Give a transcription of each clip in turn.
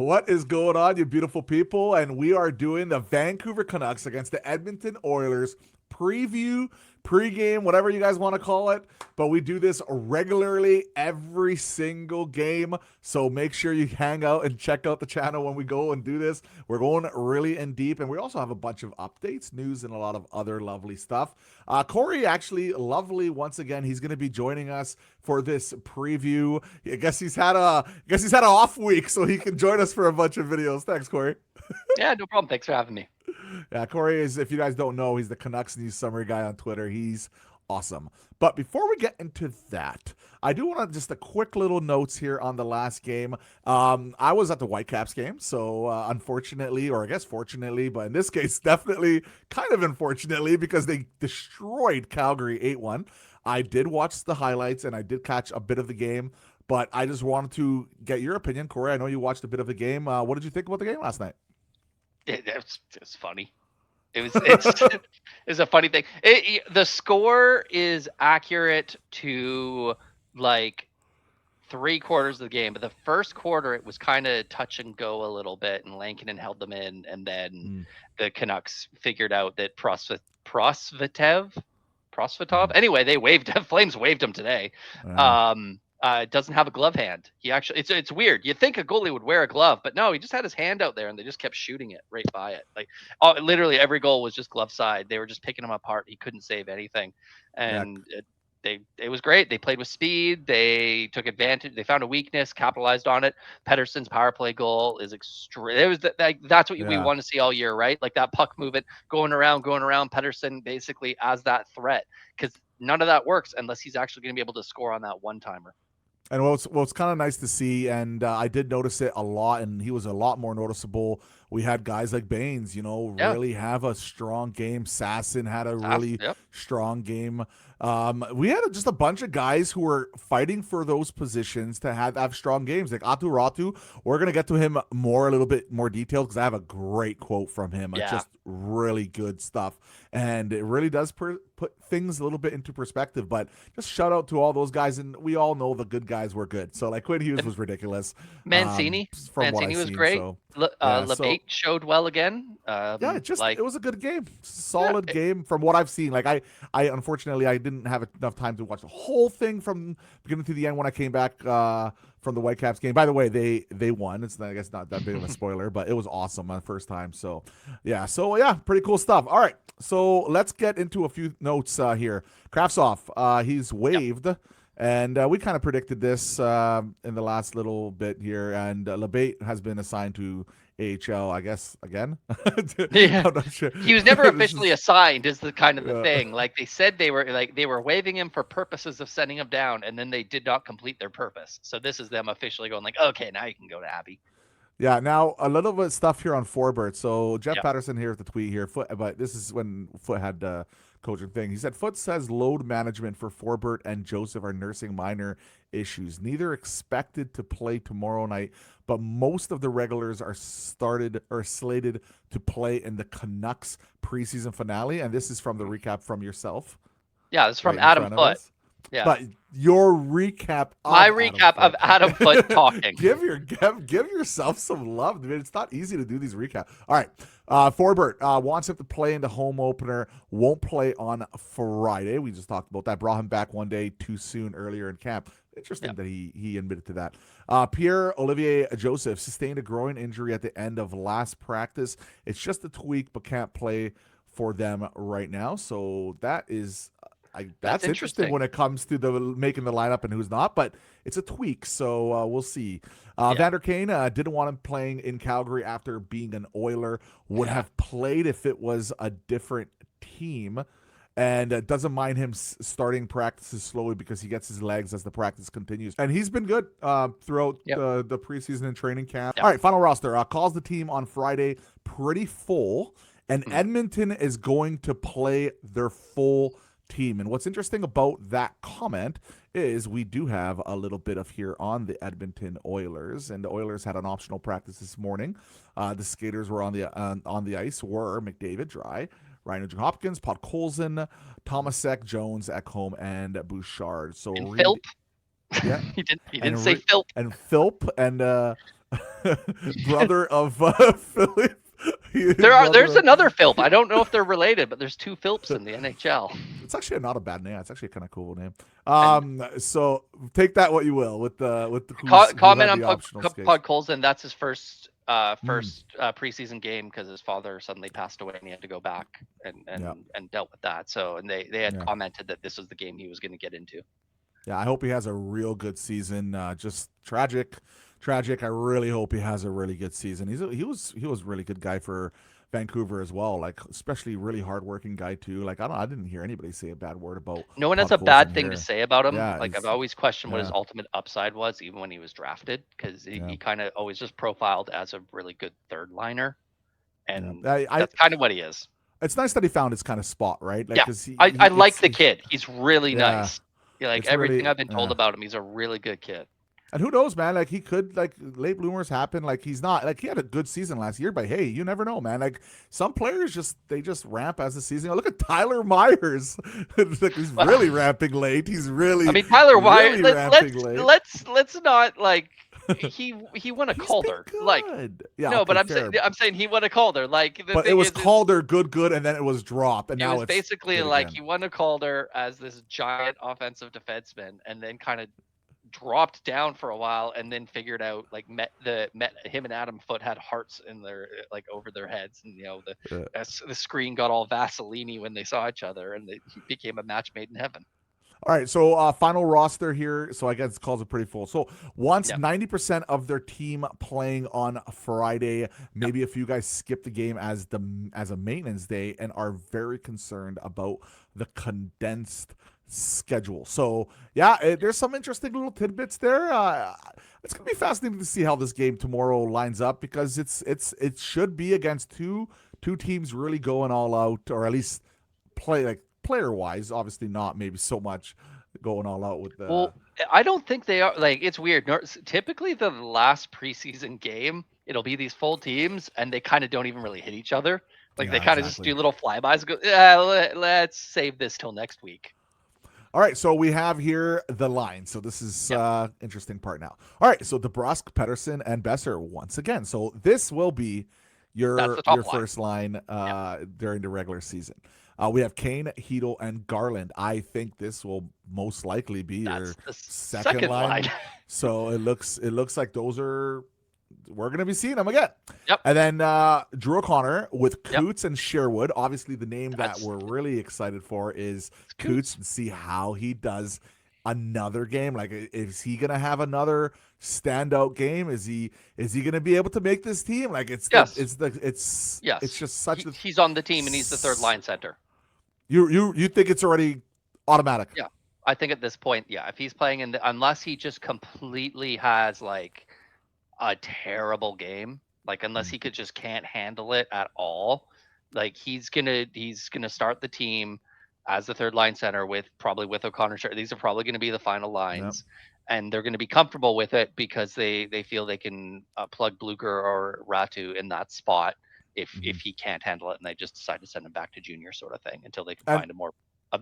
What is going on, you beautiful people? And we are doing the Vancouver Canucks against the Edmonton Oilers preview, pregame, whatever you guys want to call it. But we do this regularly every single game. So make sure you hang out and check out the channel when we go and do this. We're going really in deep. And we also have a bunch of updates, news, and a lot of other lovely stuff. Corey, actually, lovely once again. He's going to be joining us for this preview. I guess he's had an off week, so he can join us for a bunch of videos. Thanks, Corey. Yeah, no problem. Thanks for having me. Yeah, Corey is, if you guys don't know, he's the Canucks news summary guy on Twitter. He's awesome. But before we get into that, I do want to just a quick little notes here on the last game. I was at the Whitecaps game, so unfortunately, or I guess fortunately, but in this case, definitely kind of unfortunately, because they destroyed Calgary 8-1. I did watch the highlights and I did catch a bit of the game, but I just wanted to get your opinion, Corey. I know you watched a bit of the game. What did you think about the game last night? It's funny. It's a funny thing. The score is accurate to like 3/4 of the game, but the first quarter it was kind of touch and go a little bit, and Lankinen held them in, and then the Canucks figured out that Prosvetov. Anyway, Flames waved him today. Doesn't have a glove hand. He actually, it's weird. You'd think a goalie would wear a glove, but no, he just had his hand out there, and they just kept shooting it right by it. Like, literally every goal was just glove side. They were just picking him apart. He couldn't save anything, and it was great. They played with speed. They took advantage. They found a weakness, capitalized on it. Pedersen's power play goal is extreme. It was that's what we want to see all year, right? Like that puck movement going around. Pedersen basically as that threat, because none of that works unless he's actually going to be able to score on that one timer. And it's kind of nice to see, and I did notice it a lot, and he was a lot more noticeable. We had guys like Baines, really have a strong game. Sasson had a really strong game. We had just a bunch of guys who were fighting for those positions to have strong games. Like Aatu Ratu, we're going to get to him a little bit more detailed because I have a great quote from him. It's just really good stuff. And it really does put things a little bit into perspective. But just shout out to all those guys. And we all know the good guys were good. So like Quinn Hughes was ridiculous. Mancini was great. So, Lebate showed well again. It was a good game. Solid game from what I've seen. Like I unfortunately I didn't have enough time to watch the whole thing from beginning to the end when I came back from the Whitecaps game. By the way, they won. It's I guess not that big of a spoiler, but it was awesome my first time. So pretty cool stuff. All right, so let's get into a few notes here. Kravtsov, he's waived. And we kind of predicted this in the last little bit here. And Lebate has been assigned to AHL, I guess, again. I'm not sure. He was never officially assigned is the kind of the thing. Like they said they were waiving him for purposes of sending him down, and then they did not complete their purpose. So this is them officially going like, okay, now you can go to Abby. Yeah, now a little bit of stuff here on Forbert. So Jeff Patterson here with the tweet here. But this is when Foot had the coaching thing. He said, Foot says load management for Forbert and Joseph are nursing minor issues. Neither expected to play tomorrow night, but most of the regulars are slated to play in the Canucks preseason finale. And this is from the recap from yourself. Yeah, this is from Adam Foot. Yeah. But your recap of Adam Foot talking. Give yourself some love. I mean, it's not easy to do these recaps. All right. Forbert wants him to play in the home opener, won't play on Friday. We just talked about that. Brought him back one day too soon earlier in camp. Interesting that he admitted to that. Pierre-Olivier Joseph sustained a groin injury at the end of last practice. It's just a tweak, but can't play for them right now. So that is... that's interesting when it comes to the making the lineup and who's not, but it's a tweak, so we'll see. Vander Kane didn't want him playing in Calgary after being an Oiler. Would have played if it was a different team, and doesn't mind him starting practices slowly because he gets his legs as the practice continues. And he's been good throughout the preseason and training camp. All right, final roster. Calls the team on Friday pretty full, and Edmonton is going to play their full team. And what's interesting about that comment is we do have a little bit of here on the Edmonton Oilers, and the Oilers had an optional practice this morning. The skaters were on the ice were McDavid, Dry, Ryan Nugent-Hopkins, Podkolzin, Tomasek, Jones, Ekholm, and Bouchard. So Philp. Yeah, he didn't say Philp. And Philp and brother of Philip. There's another Philp. I don't know if they're related, but there's two Philps in the NHL. It's actually not a bad name. It's actually a kind of cool name. And So take that what you will with the who comment had on the optional skates. Pud Colson. That's his first Hmm. preseason game because his father suddenly passed away and he had to go back and Yeah. and dealt with that. So and they had Yeah. commented that this was the game he was going to get into. Yeah, I hope he has a real good season. Just tragic. I really hope he has a really good season. He was a really good guy for Vancouver as well. Like especially really hardworking guy too. Like I didn't hear anybody say a bad word about No one has a Pop bad Colson thing to here. say about him. Yeah, Like I've always questioned what his yeah, ultimate upside was, even when he was drafted, because yeah, he kind of always just profiled as a really good third liner, yeah. and I that's kind of what he is. it's nice that he found his kind of spot, right? Like Yeah, because I like the kid. He's really yeah, nice. Yeah, like it's everything really I've been told about him, he's a really good kid. And who knows, man? Like he could, like late bloomers happen. Like he's not, like he had a good season last year, but hey, you never know, man. Like some players they just ramp as the season. Look at Tyler Myers. Like he's really ramping late. He's really, I mean, Tyler Wyatt. really ramping late. Let's not like he won a He's Calder. been Like good. Yeah, no, okay, but fair. I'm saying he won a Calder. Like the But it thing was is Calder, good, and then it was drop, and it now was it's basically good like again. he won a Calder as this giant offensive defenseman, and then kind of dropped down for a while, and then figured out like met him and Adam Foote had hearts in their like over their heads, and Yeah. the screen got all Vaseline when they saw each other, and they became a match made in heaven. All right, so final roster here. So I guess calls it pretty full. So once Yep. 90% of their team playing on Friday, maybe a few guys skip the game as a maintenance day and are very concerned about the condensed schedule. So yeah, there's some interesting little tidbits there. It's gonna be fascinating to see how this game tomorrow lines up because it should be against two teams really going all out, or at least play like player wise, obviously not maybe so much going all out with the. Well, I don't think they are. Like it's weird. Typically, the last preseason game, it'll be these full teams, and they kind of don't even really hit each other. Like they Yeah, kind of just exactly. do little flybys. And go, yeah, let's save this till next week. All right, so we have here the line. So this is Yep. interesting part now. All right, so DeBrusque, Pedersen, and Besser once again. So this will be That's your the top line. first line Yep. during the regular season. We have Kane, Hedel, and Garland. I think this will most likely be your That's the second line. So it looks like we're going to be seeing them again. Yep. And then Drew O'Connor with Yep. Coots and Sherwood. Obviously, the name That's that we're really excited for is Coots. Coots, and see how he does another game. Like, is he going to have another standout game? Is he going to be able to make this team? Like, it's Yes. it's just such a. He's on the team and he's the third line center. You think it's already automatic? Yeah. I think at this point, yeah, if he's playing unless he just completely has like a terrible game, like unless he could just can't handle it at all, like he's gonna start the team as the third line center with O'Connor. These are probably going to be the final lines, and they're going to be comfortable with it because they feel they can plug Bluger or Ratu in that spot if he can't handle it, and they just decide to send him back to junior sort of thing until they can find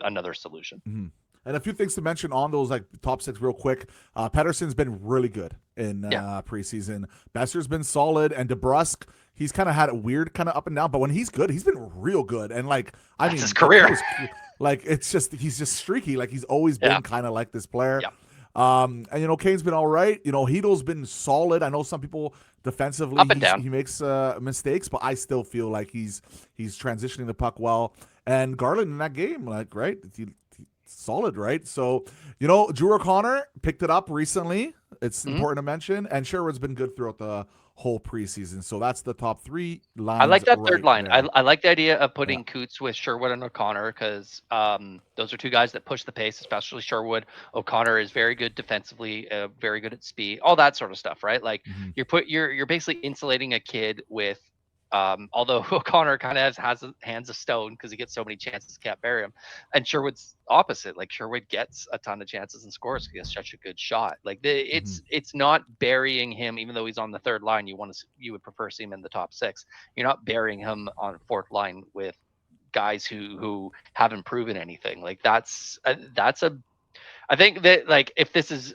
another solution. Mm-hmm. And a few things to mention on those like top six real quick. Pedersen's been really good in preseason. Besser's been solid, and DeBrusque, he's kind of had a weird kind of up and down, but when he's good, he's been real good. And like, I mean, his career. Like he's just streaky. Like he's always been kind of like this player. Yeah. And Kane's been all right. Hedel's been solid. I know some people defensively up and down. He makes mistakes, but I still feel like he's transitioning the puck well. And Garland in that game, like right, solid, right? So, Drew O'Connor picked it up recently. It's important to mention, and Sherwood's been good throughout the whole preseason. So that's the top three lines. I like that third line. There. I like the idea of putting Coots with Sherwood and O'Connor because those are two guys that push the pace, especially Sherwood. O'Connor is very good defensively, very good at speed, all that sort of stuff, right? Like you're basically insulating a kid with. Although O'Connor kind of has hands of stone because he gets so many chances, can't bury him, and Sherwood's opposite. Like Sherwood gets a ton of chances and scores because he has such a good shot. Like it's not burying him, even though he's on the third line. You would prefer to see him in the top six. You're not burying him on fourth line with guys who haven't proven anything. Like that's a. I think that like if this is,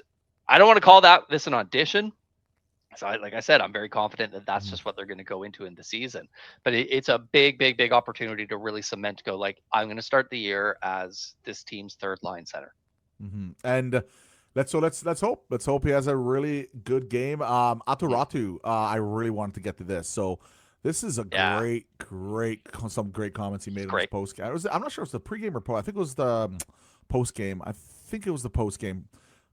I don't want to call this an audition. So, like I said, I'm very confident that that's just what they're going to go into in the season. But it's a big, big, big opportunity to really cement. Go like I'm going to start the year as this team's third line center. And let's hope. Let's hope he has a really good game. Aatu Ratu, I really wanted to get to this. So this is a some great comments he made in his post game. I'm not sure if it was the pregame or post. I think it was the post game. I think it was the post game,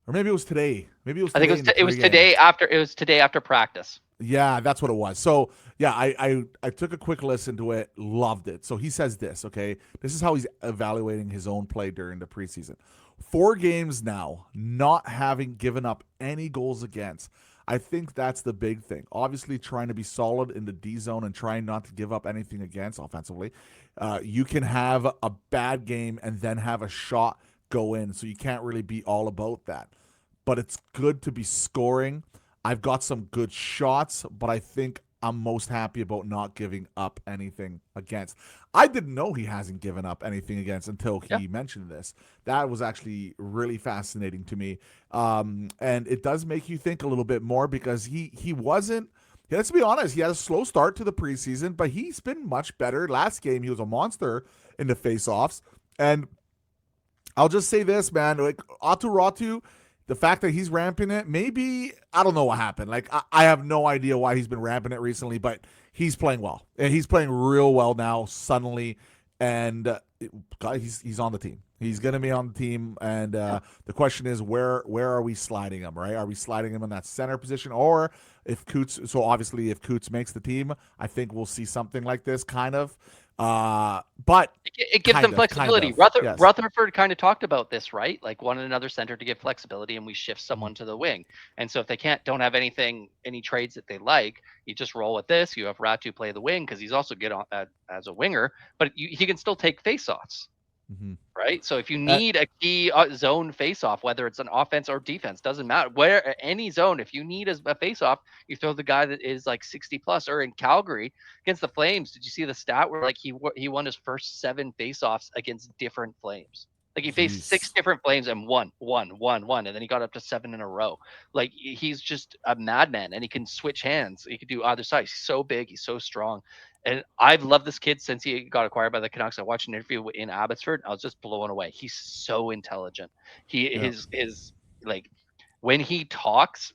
or maybe it was today. Maybe it was. Today it was today after. It was today after practice. Yeah, that's what it was. So yeah, I took a quick listen to it, loved it. So he says this, okay? This is how he's evaluating his own play during the preseason. 4 games now, not having given up any goals against. I think that's the big thing. Obviously, trying to be solid in the D zone and trying not to give up anything against offensively. You can have a bad game and then have a shot go in, so you can't really be all about that. But it's good to be scoring. I've got some good shots, but I think I'm most happy about not giving up anything against. I didn't know he hasn't given up anything against until he mentioned this. That was actually really fascinating to me. And it does make you think a little bit more because he wasn't, let's be honest, he had a slow start to the preseason, but he's been much better. Last game, he was a monster in the faceoffs. And I'll just say this, man, like Aatu Ratu, the fact that he's ramping it, maybe, I don't know what happened. Like, I have no idea why he's been ramping it recently, but he's playing well. And he's playing real well now, suddenly. And he's on the team. He's going to be on the team. And the question is, where are we sliding him, right? Are we sliding him in that center position? Or if Coots, so obviously if Coots makes the team, I think we'll see something like this kind of. But it gives them flexibility. Rutherford kind of talked about this, right? Like wanted another center to give flexibility, and we shift someone to the wing. And so if they don't have any trades that they like, you just roll with this. You have Ratu play the wing because he's also good as a winger, but he can still take faceoffs. Right. So if you need a key zone faceoff, whether it's an offense or defense, doesn't matter where any zone, if you need a faceoff, you throw the guy that is like 60 plus. Or in Calgary against the Flames, did you see the stat where like he won his first 7 faceoffs against different Flames? Like he faced 6 different Flames and won, and then he got up to 7 in a row. Like he's just a madman, and he can switch hands. He could do either side. He's so big, he's so strong. And I've loved this kid since he got acquired by the Canucks. I watched an interview in Abbotsford. I was just blown away. He's so intelligent. His like when he talks,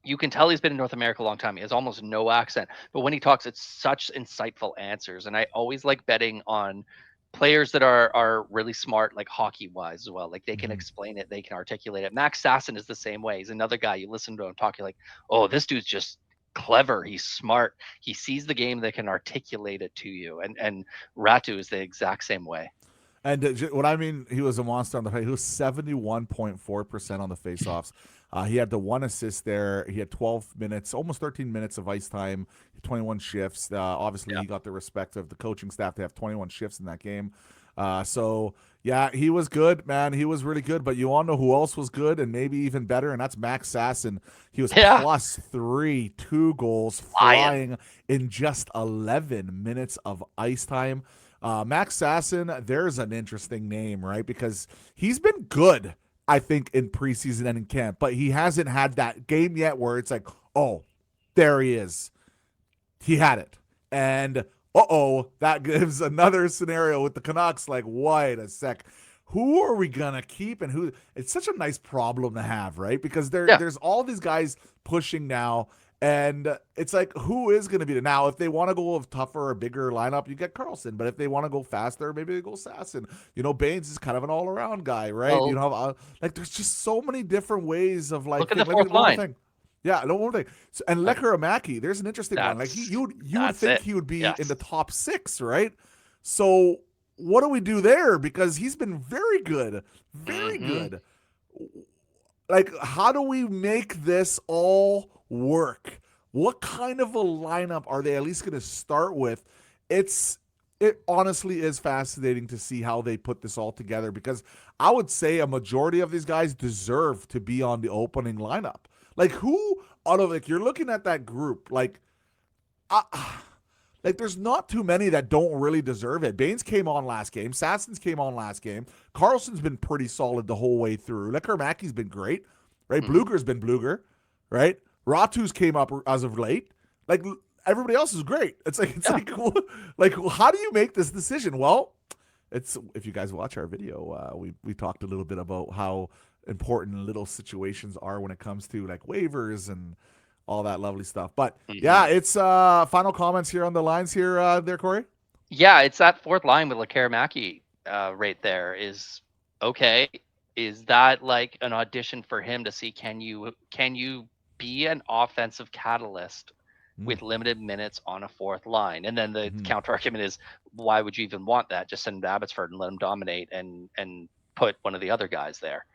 you can tell he's been in North America a long time. He has almost no accent, but when he talks, it's such insightful answers. And I always like betting on players that are really smart, like hockey wise as well. Like they can explain it, they can articulate it. Max Sasson is the same way. He's another guy. You listen to him talk, you're like, oh, this dude's just clever, he's smart, he sees the game, that can articulate it to you. And Ratu is the exact same way. And what I mean, he was a monster on the face. He was 71.4% on the faceoffs. He had the 1 assist there. He had 12 minutes, almost 13 minutes of ice time, 21 shifts. Obviously, he got the respect of the coaching staff to have 21 shifts in that game. So, yeah, he was good, man. He was really good. But you all know who else was good and maybe even better, and that's Max Sasson. He was +3, 2 goals, flying in just 11 minutes of ice time. Max Sasson, there's an interesting name, right? Because he's been good, I think, in preseason and in camp, but he hasn't had that game yet where it's like, oh, there he is. He had it. And that gives another scenario with the Canucks. Like, wait a sec. Who are we going to keep and who? It's such a nice problem to have, right? Because there's all these guys pushing now. And it's like, who is going to be now? If they want to go with tougher or bigger lineup, you get Carlson. But if they want to go faster, maybe they go Sasson. You know, Baines is kind of an all-around guy, right? Well, you know, like there's just so many different ways of like. Look at the fourth line. Yeah, no one thing. So, and Lekaramaki, there's an interesting one. Like you would think he would be in the top 6, right? So what do we do there? Because he's been very good, very good. Like, how do we make this all work? What kind of a lineup are they at least going to start with? It honestly is fascinating to see how they put this all together, because I would say a majority of these guys deserve to be on the opening lineup. Like, who out of, like, you're looking at that group, like there's not too many that don't really deserve it. Baines came on last game. Sasson's came on last game. Carlson's been pretty solid the whole way through. Lekarmaki's been great, right? Bluger's been Bluger, right? Ratu's came up as of late. Like everybody else is great. It's Yeah. like how do you make this decision? Well, it's if you guys watch our video, we talked a little bit about how important little situations are when it comes to like waivers and all that lovely stuff. But yeah, it's final comments here on the lines here, there, Corey. Yeah, it's that fourth line with Lekaramaki right there is okay. Is that like an audition for him to see can you be an offensive catalyst with limited minutes on a fourth line? And then the counter argument is, why would you even want that? Just send him to Abbotsford and let him dominate and put one of the other guys there.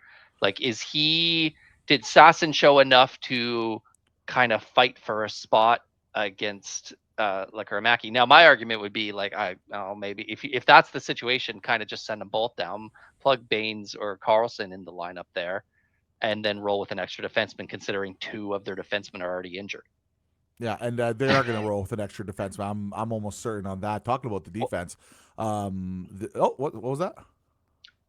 Like, did Sasson show enough to kind of fight for a spot against Lekaramaki? Now, my argument would be like, maybe if that's the situation, kind of just send them both down, plug Baines or Carlson in the lineup there, and then roll with an extra defenseman, considering 2 of their defensemen are already injured. Yeah, and they are going to roll with an extra defenseman. I'm almost certain on that. Talking about the defense, what was that?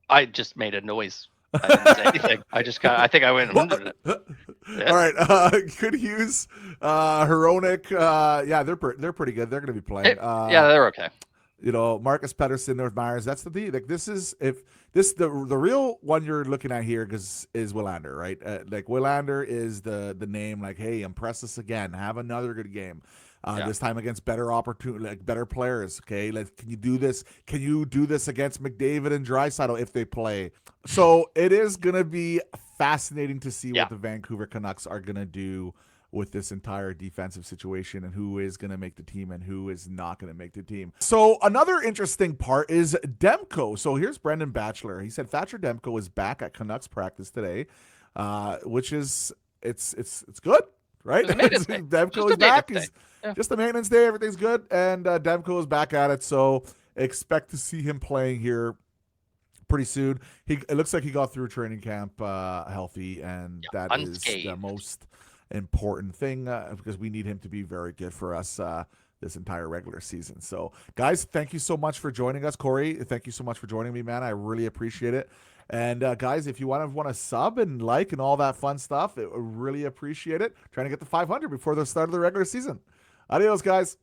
I just made a noise. I didn't say anything. I think I went. All right, Good Hughes, Heronic. Yeah, they're pretty good. They're going to be playing. Yeah, they're okay. You know, Marcus Pettersson, North Myers. That's the thing. Like this is the real one you're looking at here is Willander, right? Like Willander is the name. Like, hey, impress us again. Have another good game. This time against better players. Okay, can you do this? Can you do this against McDavid and Draisaitl if they play? So it is gonna be fascinating to see what the Vancouver Canucks are gonna do with this entire defensive situation and who is going to make the team and who is not going to make the team. So another interesting part is Demko. So here's Brendan Batchelor. He said Thatcher Demko is back at Canucks practice today, which is it's good, right? Demko is back. He's just a maintenance day. Everything's good, and Demko is back at it. So expect to see him playing here pretty soon. It looks like he got through training camp healthy, and that unscathed. Is the most important thing because we need him to be very good for us this entire regular season. So guys, thank you so much for joining us. Corey, thank you so much for joining me, man. I really appreciate it. And guys, if you want to sub and like and all that fun stuff, I really appreciate it. Trying to get to 500 before the start of the regular season. Adios, guys.